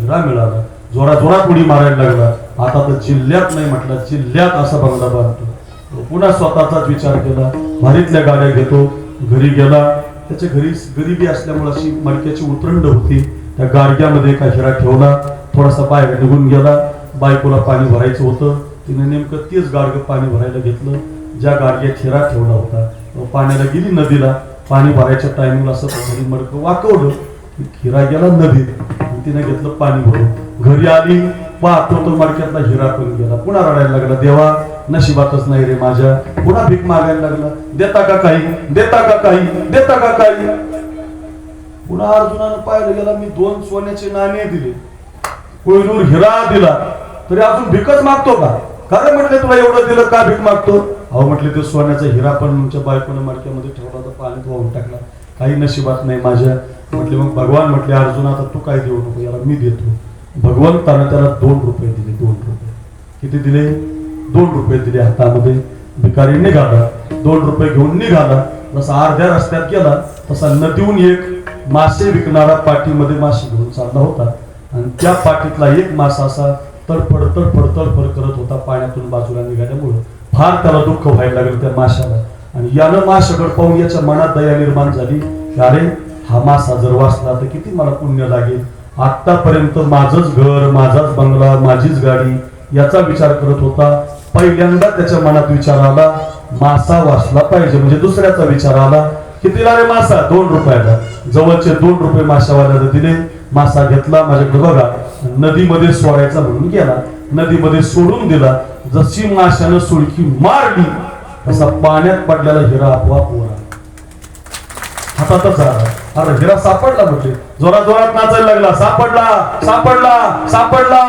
हिरा मिळाला, जोरा जोरात उडी मारायला लागला. आता तर जिल्ह्यात नाही म्हटलं, जिल्ह्यात असा बंगला बांधतो. पुन्हा स्वतःचाच विचार केला, भारीतल्या गाड्या घेतो. घरी गेला, त्याच्या घरी गरिबी असल्यामुळे अशी मडक्याची उतरंड होती. त्या गाडग्यामध्ये का हिरा ठेवला, थोडासा बाहेर निघून गेला. बायकोला पाणी भरायचं होतं, तिने नेमकं तेच गाडगं पाणी भरायला घेतलं ज्या गाडग्यात हिरा ठेवला होता. पाण्याला गेली नदीला, पाणी भरायच्या टायमिंगला असं घरी मडकं वाकवलं, हिरा गेला नदीत. तिने घेतलं पाणी भरून. घरी आली, पाहतो तर मडक्यातला हिरा पण गेला. पुन्हा रडायला लागला, देवा नशिबातच नाही रे माझ्या. पुन्हा भीक मागायला लागला, देता का काही, देता का काही, देता का काही. पुन्हा अर्जुनानं पाहिलं गेला, मी 2 सोन्याचे नाणे दिले, कोहिनूर हिरा दिला, तरी अजून भीकच मागतो का? खरं म्हटले तुला एवढं दिलं का भीक मागतो? अहो म्हटले ते सोन्याचा हिरा पण तुमच्या बायकोनं मडक्यामध्ये ठेवला होता, पाण्यात वाहून टाकला, काही नशिबात नाही माझ्या. म्हटले मग भगवान म्हटले, अर्जुन आता तू काय देऊ नको, याला मी देतो. भगवंतानं त्याला 2 रुपये दिले. 2 रुपये किती दिले? 2 रुपये दिले हातामध्ये. भिकारी निघाला, 2 रुपये घेऊन निघाला. जसा अर्ध्या रस्त्यात गेला तसा नदीहून एक मासे विकणारा पाठीमध्ये मासे घेऊन चालला होता. आणि त्या पाठीतला एक मासा असा तडफड तडफड तडफड करत होता पाण्यातून बाजूला निघाल्यामुळं. फार त्याला दुःख व्हायला लागलं त्या माशाला. आणि यानं माशाकडे पाहून याच्या मनात दया निर्माण झाली, अरे हा मासा जर वाचला तर किती मला पुण्य लागेल. आतापर्यंत माझंच घर, माझाच बंगला, माझीच गाडी याचा विचार करत होता. पहिल्यांदा त्याच्या मनात विचार आला, मासा वाचला पाहिजे. म्हणजे दुसऱ्याचा विचार आला, कितीला रे मासा? 2 रुपयाला. जवळचे 2 रुपये माशावाल्याला दिले. मासा घेतला, माझ्याकडे बघा, नदीमध्ये सोडायचा म्हणून गेला. नदीमध्ये सोडून दिला. जशी माशानं सुळकी मारली तसा पाण्यात पडलेला हिरा आपोआप वर हातातच आला. अरे हिरा सापडला म्हटले, जोरात जोरात नाचायला लागला, सापडला सापडला सापडला.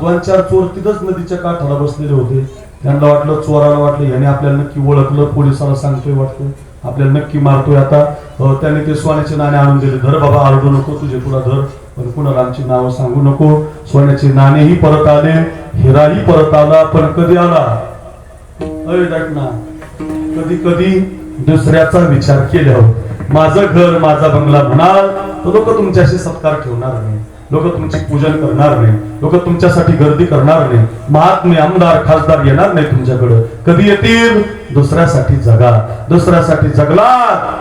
2-4 चोर तिथंच नदीच्या काठाला बसलेले होते. त्यांना वाटलं, चोराला वाटलं याने आपल्याला नक्की ओळखलं, पोलिसाला सांगतोय वाटतं, आपल्याला नक्की मारतोय आता. त्याने ते सोन्याचे नाणे आणून दिले. धर बाबा, आरडू नको, तुझे तुला धर, पण कुणाला आमची नावं सांगू नको. सोन्याचे नाणेही परत आले, हिराही परत आला. पण कधी आला? कधी कधी दुसऱ्याचा विचार केल्यावर. माझं घर, माझा बंगला म्हणाल तर लोक तुमच्याशी सत्कार ठेवणार नाही, लोक तुमची पूजन करणार नाही, लोक तुमच्यासाठी गर्दी करणार नाही, महात्मे आमदार खासदार येणार नाही तुमच्याकडे. कधी येतील? दुसऱ्यासाठी जगा. दुसऱ्यासाठी जगला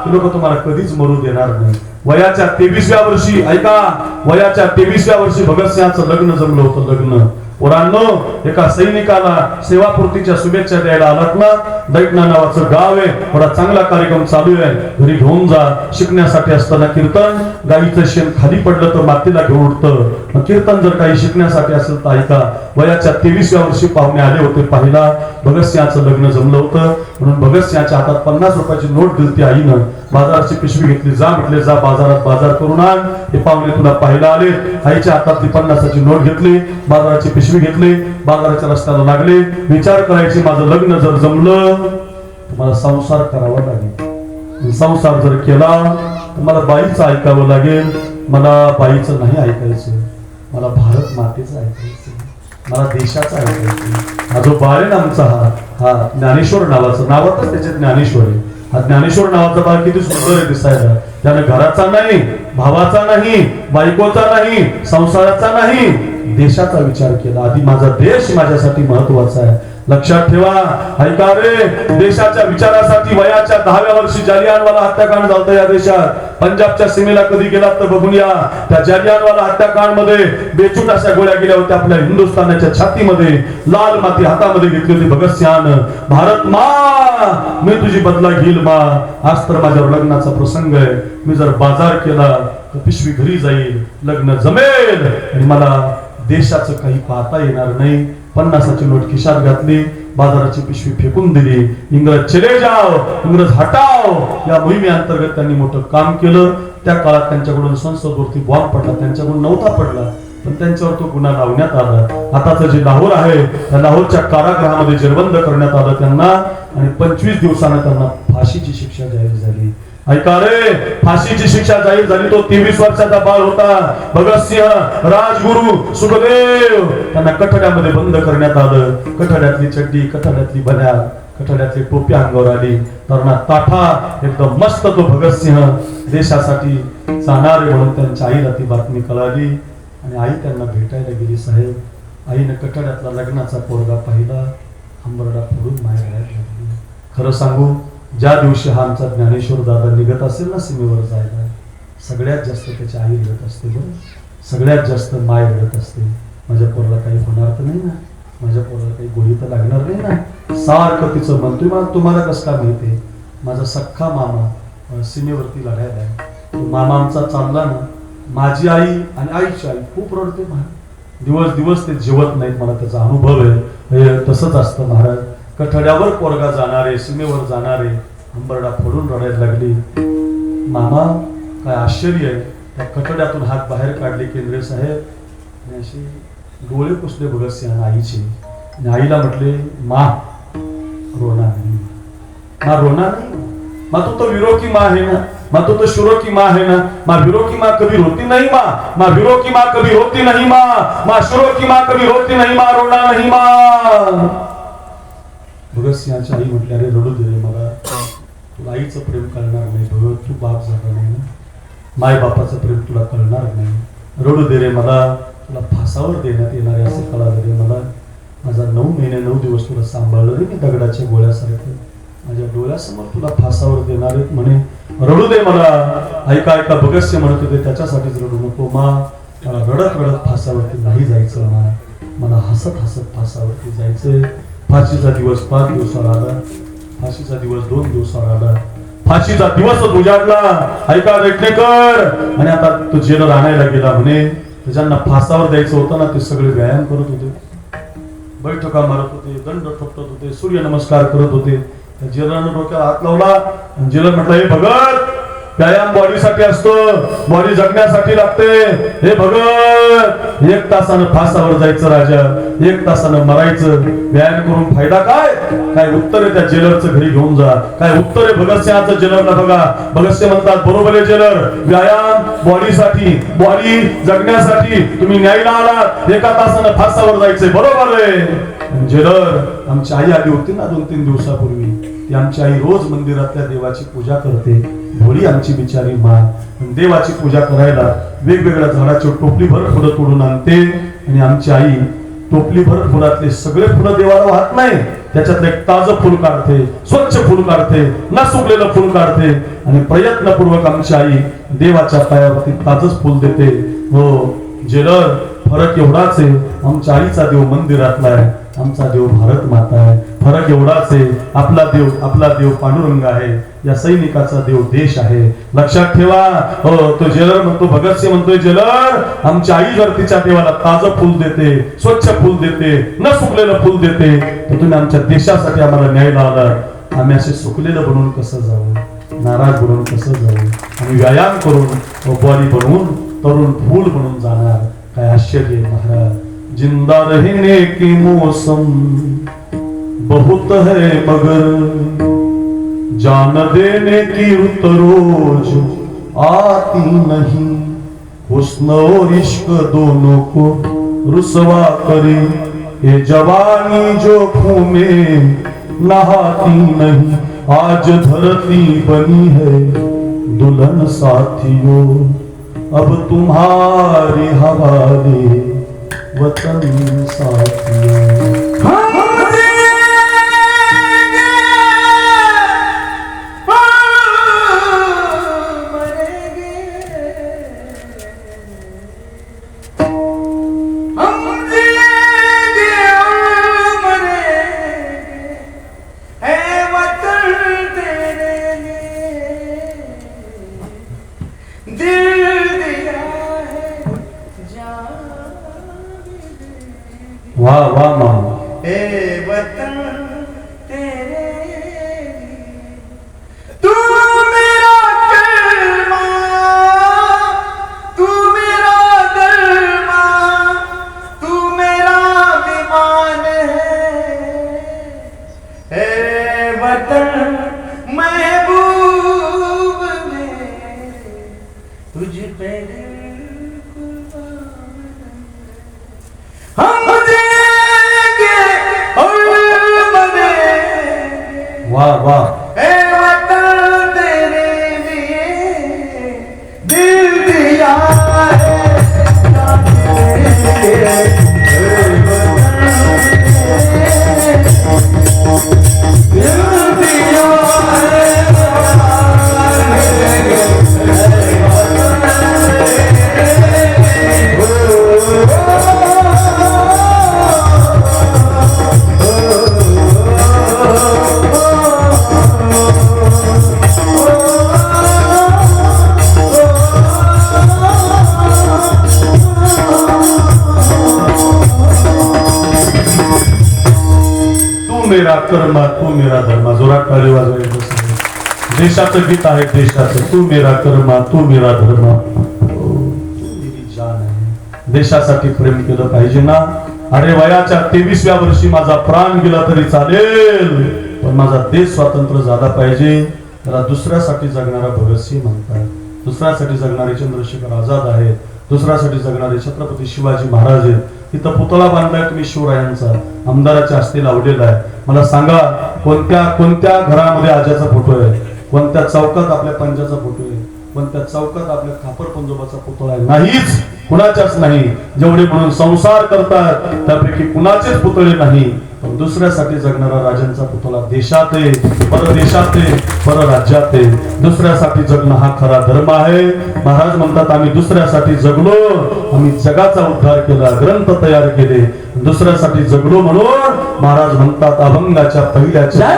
लोक तुम्हाला कधीच मरू देणार नाही. वयाच्या 23व्या वर्षी, ऐका, वयाच्या 23व्या वर्षी भगतसिंहाचं लग्न जमलं होतं. लग्न पोरांनो, एका सैनिकाला सेवापूर्तीच्या शुभेच्छा द्यायला आलात ना, दैटना नावाचं गाव आहे, थोडा चांगला कार्यक्रम चालू आहे, घरी घेऊन जा. शिकण्यासाठी असताना कीर्तन, गाईचं शेण खाली पडलं तर मातीला घेऊन उठतं. कीर्तन जर काही शिकण्यासाठी असेल तर ऐका. वयाच्या 23व्या वर्षी पाहुणे आले होते पाहिला. भगतसिंहाचं लग्न जमलं होतं म्हणून भगतसिंहाच्या हातात 50 रुपयाची नोट दिलती आईनं. बाजाराची पिशवी घेतली, जा म्हटले, जा बाजारात बाजार करून आण, हे पाहुणे तुला पाहायला आले. आईच्या हातातली 50ची नोट घेतली, बाजाराची पिशवी घेतली, बाजाराच्या रस्त्याला लागले. विचार करायचे, माझं लग्न जर जमलं तर मला संसार करावा लागेल. संसार जर केला तर मला बाईचं ऐकावं लागेल. मला बाईचं नाही ऐकायचं, मला भारत मातेचं ऐकायचं, मला देशाचं ऐकायचं. हा जो बाळ आहे आमचा, हा ज्ञानेश्वर नावाचं, नावातच त्याचे ज्ञानेश्वर आहे. हा ज्ञानेश्वर नावाचा बाळ किती सुंदर आहे दिसायला. त्यानं घराचा नाही, भावाचा नाही, बायकोचा नाही, संसाराचा नाही, देशाचा विचार केला. आधी माझा देश माझ्यासाठी महत्वाचा आहे. लक्षात ठेवा, ऐका रे, देशाच्या विचारासाठी वयाच्या 10व्या वर्षी जालियनवाला हत्याकांड झालं या देशात. पंजाबच्या सीमेला कधी गेलात तर बघून या. त्या जालियनवाला हत्याकांड मध्ये बेचूट अशा गोळ्या गेल्या होत्या आपल्या हिंदुस्थानाच्या छातीमध्ये. लाल माती हातामध्ये घेतली होती भगतसिंहानं. भारत मा, मी तुझी बदला घेईल मा. आज तर माझ्यावर लग्नाचा प्रसंग आहे, मी जर बाजार केला तर पिशवी घरी जाईल, लग्न जमेल आणि मला देशाचं काही पाहता येणार नाही. 50ची नोट खिशात घातली, बाजाराची पिशवी फेकून दिली. इंग्रज चले जाओ, इंग्रज हटाओ या मोहिमेअंतर्गत त्यांनी मोठं काम केलं. त्या काळात त्यांच्याकडून संसदवरती बॉम्ब पडला, त्यांच्याकडून नव्हता पडला पण त्यांच्यावर तो गुन्हा लावण्यात आला. आताचं जे लाहोर आहे त्या लाहोरच्या कारागृहामध्ये जेरबंद करण्यात आलं त्यांना आणि 25 दिवसांना त्यांना फाशीची शिक्षा जाहीर झाली. ऐका रे, फाशीची शिक्षा जाहीर झाली. तो 23 वर्षाचा बाळ होता भगतसिंह, राजगुरु सुखदेव. त्यांना कठड्यामध्ये बंद करण्यात आलं. कठड्यातली चड्डी, कठड्यातली बन्या, कठड्यातली टोपी अंगावर आली. तरणा ताठा एकदम मस्त तो भगतसिंह देशासाठी जाणार म्हणून त्यांच्या आईला ती बातमी कळाली. आणि आई त्यांना भेटायला गेली. साहेब, आईनं कठड्यातला लग्नाचा पोरगा पाहिला, हंबरडा फोडून माहेर लागली. खरं सांगू, ज्या दिवशी हा आमचा ज्ञानेश्वर दादा निघत असेल ना सीमेवर जायला, सगळ्यात जास्त त्याची आई रडत असते. बरं, सगळ्यात जास्त माय रडत असते. माझ्या पोराला काही होणार तर नाही ना, माझ्या पोराला काही गोळी तर लागणार नाही ना. सारखं तिचं म्हणतोय. मला तुम्हाला कसं काय माहिती, माझा सख्खा मामा सीमेवरती लढायला आहे. तो मामा आमचा चालला ना, माझी आई आणि आईची आई खूप रडते. दिवस दिवस ते जेवत नाहीत. मला त्याचा अनुभव आहे. तसंच असतं महाराज. कठड्यावर पोरगा जाणारे, सीमेवर जाणारे, हंबरडा फोडून रडायला लागली. मामा, काय आश्चर्य आहे, त्या कठड्यातून हात बाहेर काढले केंद्रे साहेब आणि असे डोळे पुसले भगतसिंह आईचे. आणि आईला म्हटले, मा रोना नाही, मा रोना नाही, मा तू तो वीरो की माँ है ना, मा तू तो शुरो की माँ है ना, माँ वीरो की माँ कभी रोती नहीं माँ, माँ वीरो की माँ कभी रोती नहीं माँ, माँ शुरो की माँ कभी रोती नहीं माँ, रोना नहीं माँ. भगतसिंहाची आई म्हटली, अरे रडू दे रे मला, तुला आईचं प्रेम कळणार नाही भगत, तू बाप झाला नाही ना, माय बापाचं प्रेम तुला कळणार नाही. रडू दे रे मला, तुला फासावर देण्यात येणार आहे असं कळालं रे मला. माझा 9 महिने 9 दिवस तुला सांभाळलं रे मी दगडाच्या गोळ्यासारखं. माझ्या डोळ्यासमोर तुला फासावर देणार आहेत म्हणे. रडू दे मला. ऐका ऐका, भगतसिंह म्हणत होते, त्याच्यासाठीच रडू नको मा, मला रडत रडत फासावरती नाही जायचं मा, मला हसत हसत फासावरती जायचंय. फाशीचा दिवस 5 दिवसावर आला, फाशीचा दिवस 2 दिवसावर आला, फाशीचा दिवस उजाडला. ऐका रेटणेकर, आणि आता तो जेलर आणायला गेला म्हणे. ज्यांना फासावर द्यायचं होतं ना, ते सगळे व्यायाम करत होते, बैठका मारत होते, दंड ठोकत होते, सूर्यनमस्कार करत होते. जेलरनं डोक्याला हात लावला. जेलर म्हटलं, हे भगत, व्यायाम बॉडीसाठी असतो, बॉडी जगण्यासाठी लागते. हे भगत, 1 तासानं फासावर जायचं राजा, 1 तासानं मरायचं, व्यायाम करून फायदा काय? काय उत्तर आहे त्या जेलरचं घरी घेऊन जा. काय उत्तर आहे भगतसिंहाचं जेलरला बघा. भगतसिंह म्हणतात, बरोबर आहे जेलर, व्यायाम बॉडीसाठी, बॉडी जगण्यासाठी तुम्ही न्यायला आलात, 1 तासानं फासावर जायचंय, बरोबर आहे. जेलर, आमची आई आली होती ना 2-3 दिवसापूर्वी, ती आमची आई रोज मंदिरातल्या देवाची पूजा करते. भोळी आमची बिचारी मा, देवाची पूजा करायला वेगवेगळ्या झाडाची टोपलीभर फुलं तोडून आणते. आणि आमची आई टोपलीभर फुलातले सगळे फुलं देवाला वाहत नाही, त्याच्यातलं एक ताजं फुल काढते, स्वच्छ फुल काढते, न सुकलेलं फुल काढते, आणि प्रयत्नपूर्वक आमची आई देवाच्या पायावरती ताजंच फुल देते. हो जेलर, फरक एवढाच आहे, आमच्या आईचा देव मंदिरातला आहे, आमचा देव भारत माता आहे. फरक एवढाच आहे, आपला देव पांडुरंग आहे, या सैनिकाचा देव देश आहे. लक्षात ठेवा. हो, तो जेलर म्हणतो, भगतसिंह म्हणतोय, जेलर, आमची आई जर तिच्या देवाला ताजं फुल देते, स्वच्छ फुल देते, न सुकलेलं फुल देते, तर तुम्ही आमच्या देशासाठी आम्हाला न्यायला आलात. आम्ही असे सुकलेलं बनवून कसं जाऊ, नाराज बनवून कसं जाऊ, आम्ही व्यायाम करून बॉडी बनवून तरुण फूल बनून जाणार. काय आश्चर्य महाराज. जिंदा रहने की मौसम बहुत है मगर जान देने की रुत रोज आती नहीं. हुस्न और इश्क दोनों को रुसवा करे, ये जवानी जो खूमे नहाती नहीं. आज धरती बनी है दुल्हन साथियों, अब तुम्हारे हवाले वतन साथियों. वाह वाह मामा. वतन तेरे तू मेरा कलमा, तू मेरा दलमा, तू मेरा विमान है वतन महबूब में तुझ पे वाह वाह. तेरे लिए दिल दिया है. मेरा कर्म तू मेरा धर्म. जोरात टाळी वाजवायचं सगळं. देशाचं गीत आहे देशाचं. तू मेरा कर्म तू मेरा धर्म. तू मेरी जान आहे. देशासाठी प्रेम केलं पाहिजे ना. अरे वयाच्या 23व्या वर्षी माझा प्राण गेला तरी चालेल, पण माझा देश स्वतंत्र झाला पाहिजे. त्याला दुसऱ्यासाठी जगणारा भगतसिंग म्हणतात. दुसऱ्यासाठी जगणारे चंद्रशेखर आझाद आहेत. दुसऱ्यासाठी जगणारे छत्रपती शिवाजी महाराज आहेत. तिथं पुतळा बांधलाय तुम्ही शिवरायांचा, आमदाराच्या हस्ते लावलेला आहे. मला सांगा कोणत्या कोणत्या घरामध्ये आज्याचा फोटो आहे? कोणत्या चौकात आपल्या पंजाचा फोटो आहे? कोणत्या चौकात आपल्या खापर पंजोबाचा पुतळा आहे? नाहीच, कुणाच्याच नाही. जेवढे म्हणून संसार करतात त्यापैकी कुणाचेच पुतळे नाही. पण दुसऱ्यासाठी जगणारा राजांचा पुतळा देशात आहे, परदेशात आहे, परराज्यात आहे. दुसऱ्यासाठी जगणं हा खरा धर्म आहे. महाराज म्हणतात आम्ही दुसऱ्यासाठी जगलो, आम्ही जगाचा उद्धार केला, ग्रंथ तयार केले. दुसऱ्यासाठी जगलो म्हणून महाराज म्हणतात अभंगाच्या पहिल्याच्या